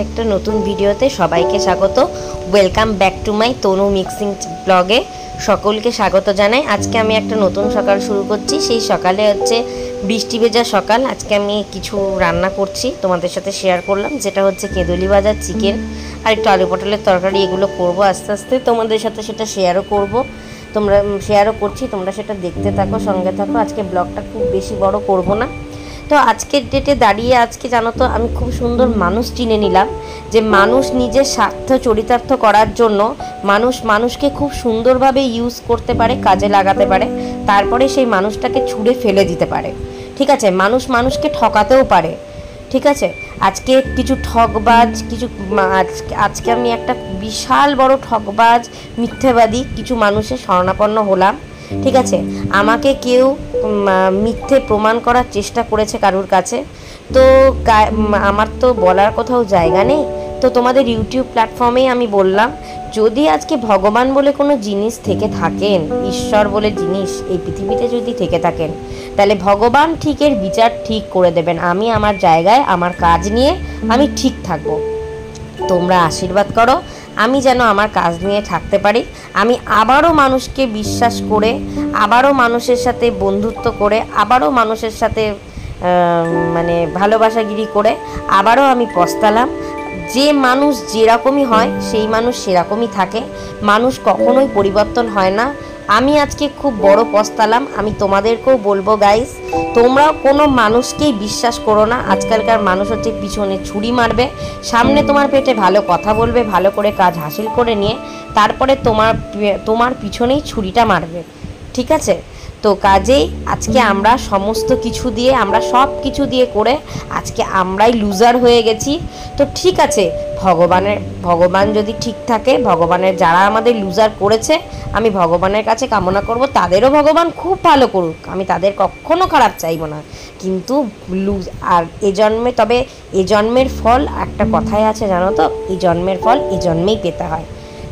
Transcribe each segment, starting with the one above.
একটা নতুন ভিডিওতে সবাইকে স্বাগত। Welcome back to my Tanu mixing ব্লগে সকলকে স্বাগত জানাই। আজকে আমি একটা নতুন সকাল শুরু করছি। সেই সকালে হচ্ছে বৃষ্টি ভেজা সকাল। আজকে আমি কিছু রান্না করছি, তোমাদের সাথে শেয়ার করলাম, যেটা হচ্ছে কেঁদুলি ভাজা, চিকেন আর একটু আলু পটলের তরকারি। এগুলো করব আস্তে আস্তে, তোমাদের সাথে সেটা শেয়ারও করব। শেয়ারও করছি, তোমরা সেটা দেখতে থাকো, সঙ্গে থাকো। আজকে ব্লগটা খুব বেশি বড় করব না। তো আজকের ডেটে দাঁড়িয়ে আজকে জানো তো আমি খুব সুন্দর মানুষ চিনে নিলাম, যে মানুষ নিজের স্বার্থ চরিতার্থ করার জন্য মানুষকে খুব সুন্দরভাবে ইউজ করতে পারে, কাজে লাগাতে পারে, তারপরে সেই মানুষটাকে ছুঁড়ে ফেলে দিতে পারে। ঠিক আছে, মানুষকে ঠকাতেও পারে। ঠিক আছে, আজকে কিছু ঠকবাজ আজকে আমি একটা বিশাল বড় ঠকবাজ মিথ্যেবাদী কিছু মানুষের শরণাপন্ন হলাম। ঠিক আছে, আমাকে কেউ মিথ্যে প্রমাণ করার চেষ্টা করেছে কারুর কাছে। তো আমার তো বলার কোথাও জায়গা নেই। তো তোমাদের ইউটিউব প্ল্যাটফর্মেই আমি বললাম, যদি আজকে ভগবান বলে কোনো জিনিস থেকে থাকেন, ঈশ্বর বলে জিনিস এই পৃথিবীতে যদি থেকে থাকেন, তাহলে ভগবান ঠিক এর বিচার ঠিক করে দেবেন। আমি আমার জায়গায় আমার কাজ নিয়ে আমি ঠিক থাকবো। তোমরা আশীর্বাদ করো আমি যেন আমার কাজ নিয়ে থাকতে পারি। আমি আবারও মানুষকে বিশ্বাস করে, আবারও মানুষের সাথে বন্ধুত্ব করে, আবারও মানুষের সাথে মানে ভালোবাসাগিরি করে আবারও আমি পস্তালাম। যে মানুষ যেরকমই হয় সেই মানুষ সেরকমই থাকে, মানুষ কখনোই পরিবর্তন হয় না। আমি আজকে খুব বড় পস্তালাম। আমি তোমাদেরকেও বলবো গাইস, তোমরাও কোনো মানুষকেই বিশ্বাস করো না। আজকালকার মানুষ হচ্ছে পিছনে ছুরি মারবে, সামনে তোমার পেটে ভালো কথা বলবে, ভালো করে কাজ হাসিল করে নিয়ে তারপরে তোমার পিছনেই ছুরিটা মারবে। ঠিক আছে, তো কাজেই আজকে আমরা সমস্ত কিছু দিয়ে, আমরা সব কিছু দিয়ে করে আজকে আমরাই লুজার হয়ে গেছি। তো ঠিক আছে, ভগবান যদি ঠিক থাকে, ভগবানের যারা আমাদের লুজার করেছে, আমি ভগবানের কাছে কামনা করব তাদেরও ভগবান খুব ভালো করুক। আমি তাদের কখনো খারাপ চাইবো না। কিন্তু আর এ জন্মের ফল একটা কথাই আছে জানো তো, এই জন্মের ফল এই জন্মেই পেতে হয়।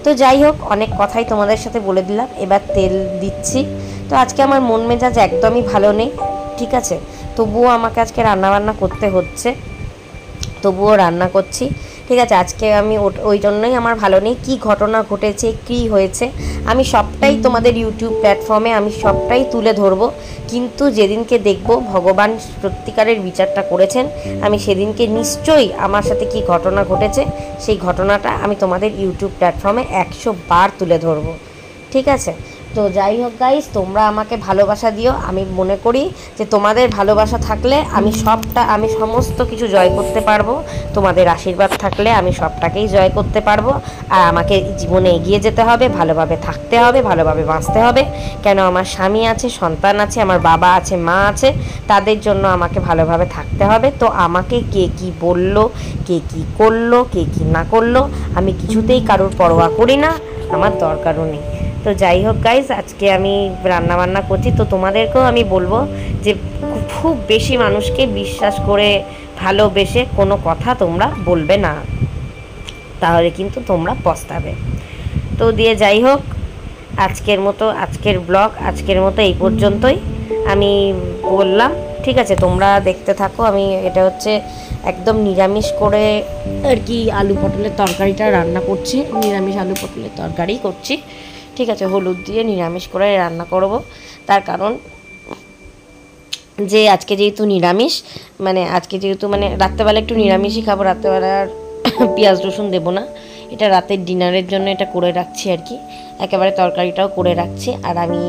তো যাই হোক, অনেক কথাই তোমাদের সাথে বলে দিলাম, এবার তেল দিচ্ছি। তো আজকে আমার মন মেজাজ একদমই ভালো নেই। ঠিক আছে, তবুও আমাকে আজকে রান্নাবান্না করতে হচ্ছে, তবুও রান্না করছি। ঠিক আছে, আজকে আমি ওই জন্যই আমার ভালো নেই। কী ঘটনা ঘটেছে, কী হয়েছে, আমি সবটাই তোমাদের ইউটিউব প্ল্যাটফর্মে আমি সবটাই তুলে ধরবো। কিন্তু যেদিনকে দেখব ভগবান সত্যিকারের বিচারটা করেছেন, আমি সেদিনকে নিশ্চয়ই আমার সাথে কী ঘটনা ঘটেছে সেই ঘটনাটা আমি তোমাদের ইউটিউব প্ল্যাটফর্মে 100 বার তুলে ধরবো। ঠিক আছে, তো যাই হোক গাইস, তোমরা আমাকে ভালোবাসা দিও। আমি মনে করি যে তোমাদের ভালোবাসা থাকলে আমি সমস্ত কিছু জয় করতে পারবো। তোমাদের আশীর্বাদ থাকলে আমি সবটাকেই জয় করতে পারবো। আর আমাকে জীবনে এগিয়ে যেতে হবে, ভালোভাবে থাকতে হবে, ভালোভাবে বাঁচতে হবে। কেন, আমার স্বামী আছে, সন্তান আছে, আমার বাবা আছে, মা আছে, তাদের জন্য আমাকে ভালোভাবে থাকতে হবে। তো আমাকে কে কি বললো, কে কি করলো, কে কি না করলো, আমি কিছুতেই কারোর পরোয়া করি না, আমার দরকারও নেই। তো যাই হোক গাইজ, আজকে আমি রান্নাবান্না করছি। তো তোমাদেরকেও আমি বলবো যে খুব বেশি মানুষকে বিশ্বাস করে ভালোবেসে কোনো কথা তোমরা বলবে না, তাহলে কিন্তু তোমরা পস্তাবে। তো দিয়ে যাই হোক, আজকের ব্লগ আজকের মতো এই পর্যন্তই আমি বললাম। ঠিক আছে, তোমরা দেখতে থাকো। আমি এটা হচ্ছে একদম নিরামিষ করে আর কি আলু পটলের তরকারিটা রান্না করছি, নিরামিষ আলু পটলের তরকারি করছি। ঠিক আছে, হলুদ দিয়ে নিরামিষ করে রান্না করব। তার কারণ যে আজকে যেহেতু নিরামিষ, আজকে যেহেতু রাত্রেবেলা একটু নিরামিষই খাবো, রাত্রেবেলা আর পেঁয়াজ রসুন দেবো না। এটা রাতের ডিনারের জন্য এটা করে রাখছি আর কি, একেবারে তরকারিটাও করে রাখছি। আর আমি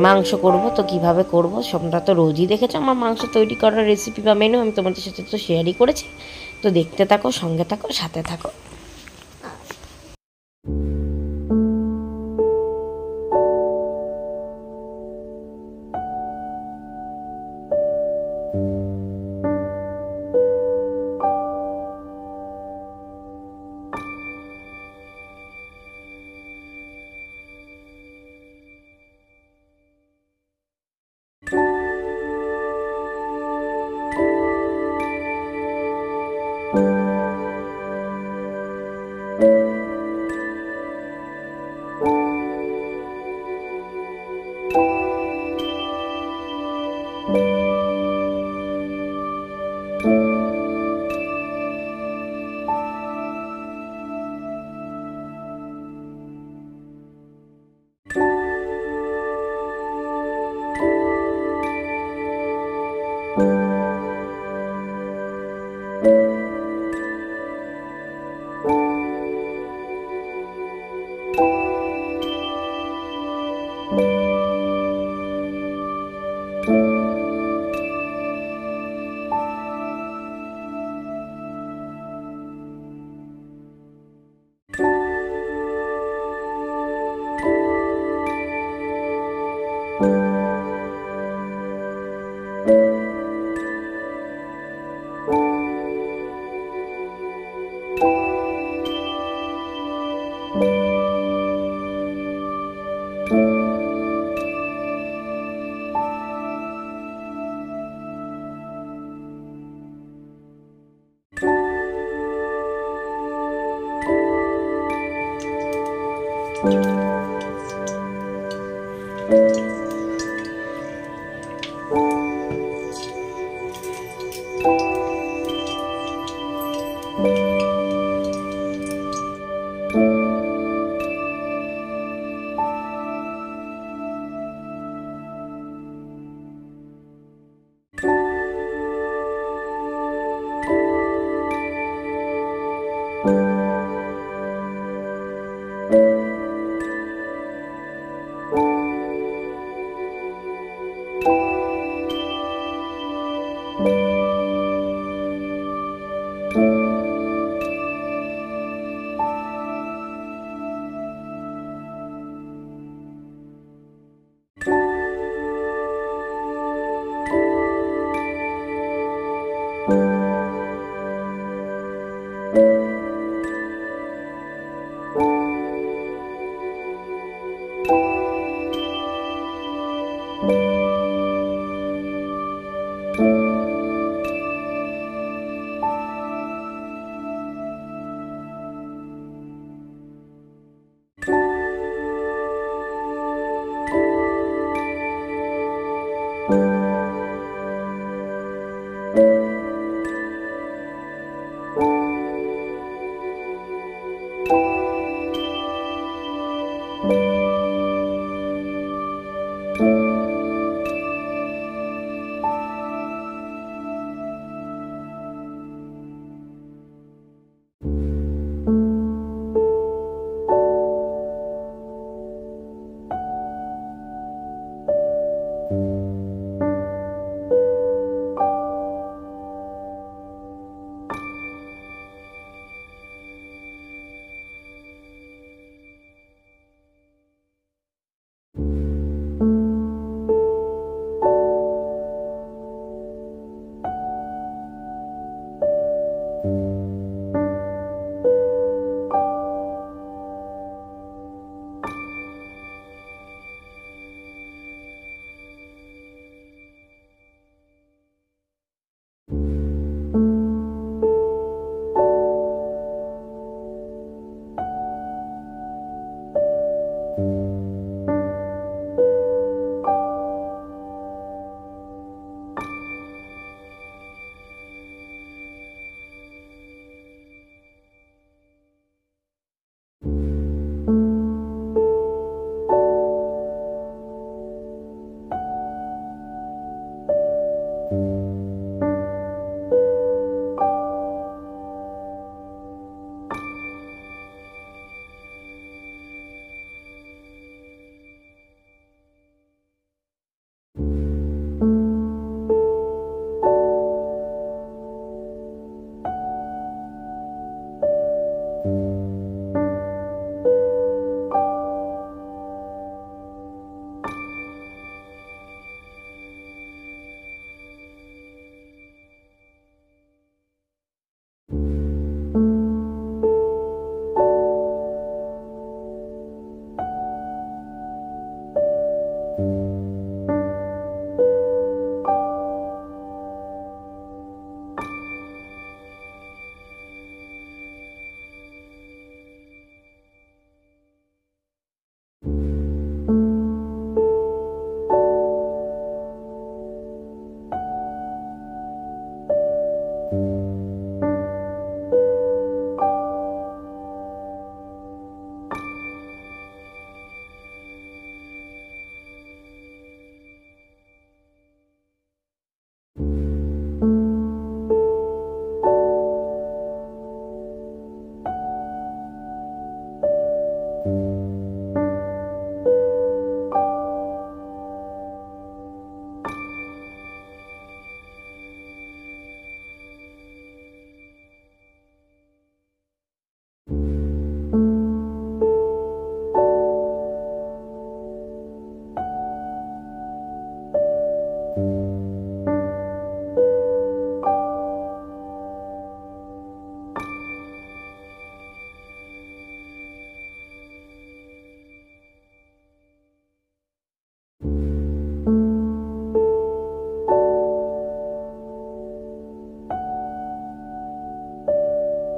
মাংস করব, তো কিভাবে করব সবটা তো রোজই দেখেছো আমার মাংস তৈরি করার রেসিপি বা মেনু, আমি তোমাদের সাথে তো শেয়ারই করেছি। তো দেখতে থাকো, সঙ্গে থাকো, সাথে থাকো।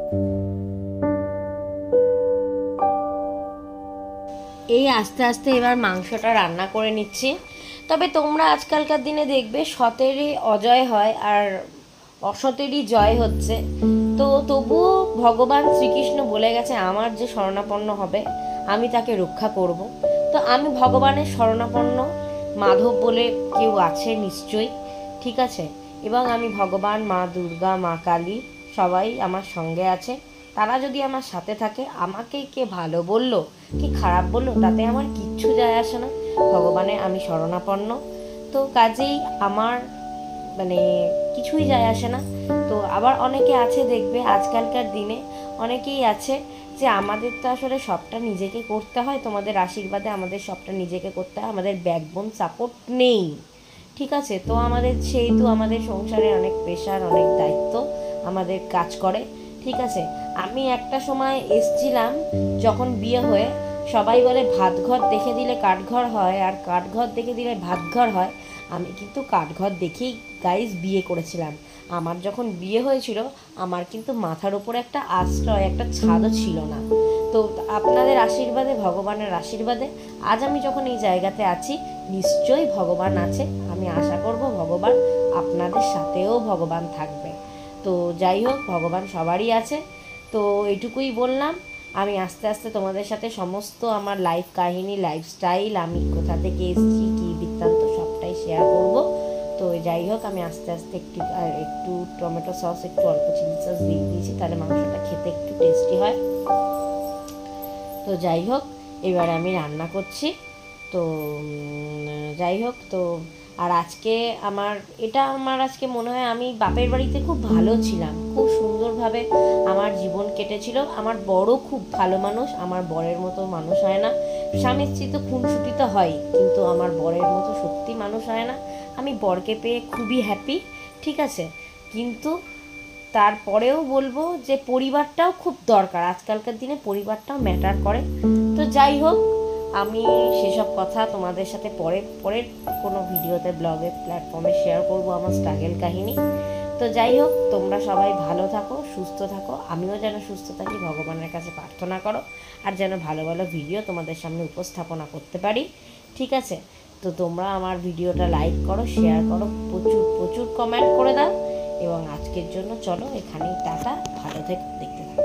এই আস্তে আস্তে এবার মাংসটা রান্না করে নিচ্ছি। তবে তোমরা আজকালকার দিনে দেখবে সতেরই অজয় হয় আর অসতেরই জয় হচ্ছে। তো তবুও ভগবান শ্রীকৃষ্ণ বলে গেছে আমার যে শরণাপন্ন হবে আমি তাকে রক্ষা করব। তো আমি ভগবানের শরণাপন্ন, মাধব বলে কেউ আছে নিশ্চয়ই, ঠিক আছে। এবং আমি ভগবান, মা দুর্গা, মা কালী সবাই আমার সঙ্গে আছে। তারা যদি আমার সাথে থাকে, আমাকে কে ভালো বললো কি খারাপ বললো তাতে আমার কিচ্ছু যায় আসে না। ভগবানে আমি শরণাপন্ন, তো কাজেই আমার মানে কিছুই যায় আসে না। তো আবার অনেকে আছে দেখবে আজকালকার দিনে অনেকেই আছে যে আমাদের তো আসলে সবটা নিজেকে করতে হয়, তোমাদের আশীর্বাদে আমাদের সবটা নিজেকে করতে হয়, আমাদের ব্যাকবোন সাপোর্ট নেই, ঠিক আছে। তো আমাদের সেহেতু আমাদের সংসারে অনেক প্রেশার, অনেক দায়িত্ব আমাদের কাজ করে, ঠিক আছে। আমি একটা সময় এসছিলাম যখন বিয়ে হয়ে, সবাই বলে ভাত ঘর দেখে দিলে কাঠঘর হয় আর কাঠঘর দেখে দিলে ভাত ঘর হয়। আমি কিন্তু কাঠঘর দেখেই গাইজ বিয়ে করেছিলাম। আমার যখন বিয়ে হয়েছিল আমার কিন্তু মাথার উপরে একটা আশ্রয়, একটা ছাদও ছিল না। তো আপনাদের আশীর্বাদে, ভগবানের আশীর্বাদে আজ আমি যখন এই জায়গাতে আছি, নিশ্চয়ই ভগবান আছে। আমি আশা করব ভগবান আপনাদের সাথেও ভগবান থাকবে। তো যাই হোক, ভগবান সবারই আছে। তো এটুকুই বললাম। আমি আস্তে আস্তে তোমাদের সাথে সমস্ত আমার লাইফ কাহিনী, লাইফস্টাইল, আমি কোথা থেকে এসেছি, কী বৃত্তান্ত সবটাই শেয়ার করব। তো যাই হোক, আমি আস্তে আস্তে একটু টমেটো সস, একটু অল্প চিলি সস দিয়ে দিয়েছি, তাহলে মাংসটা খেতে একটু টেস্টি হয়। তো যাই হোক, এবারে আমি রান্না করছি। তো যাই হোক, তো আর আজকে আমার আজকে মনে হয় আমি বাপের বাড়িতে খুব ভালো ছিলাম, খুব সুন্দরভাবে আমার জীবন কেটেছিল। আমার বড় খুব ভালো মানুষ, আমার বরের মতো মানুষ হয় না। স্বামী স্ত্রী তো খুনসুটি তো হয়, কিন্তু আমার বরের মতো সত্যি মানুষ হয় না। আমি বরকে পেয়ে খুবই হ্যাপি, ঠিক আছে। কিন্তু তারপরেও বলবো যে পরিবারটাও খুব দরকার, আজকালকার দিনে পরিবারটাও ম্যাটার করে। তো যাই হোক, আমি সেসব কথা তোমাদের সাথে পরের কোনো ভিডিওতে, ব্লগে, প্ল্যাটফর্মে শেয়ার করব আমার স্ট্রাগল কাহিনী। তো যাই হোক, তোমরা সবাই ভালো থাকো, সুস্থ থাকো, আমিও যেন সুস্থ থাকি ভগবানের কাছে প্রার্থনা করো, আর যেন ভালো ভালো ভিডিও তোমাদের সামনে উপস্থাপনা করতে পারি, ঠিক আছে। তো তোমরা আমার ভিডিওটা লাইক করো, শেয়ার করো, প্রচুর প্রচুর কমেন্ট করে দাও। এবং আজকের জন্য চলো এখানেই টাটা, ভালো থেকে দেখতে থাকো।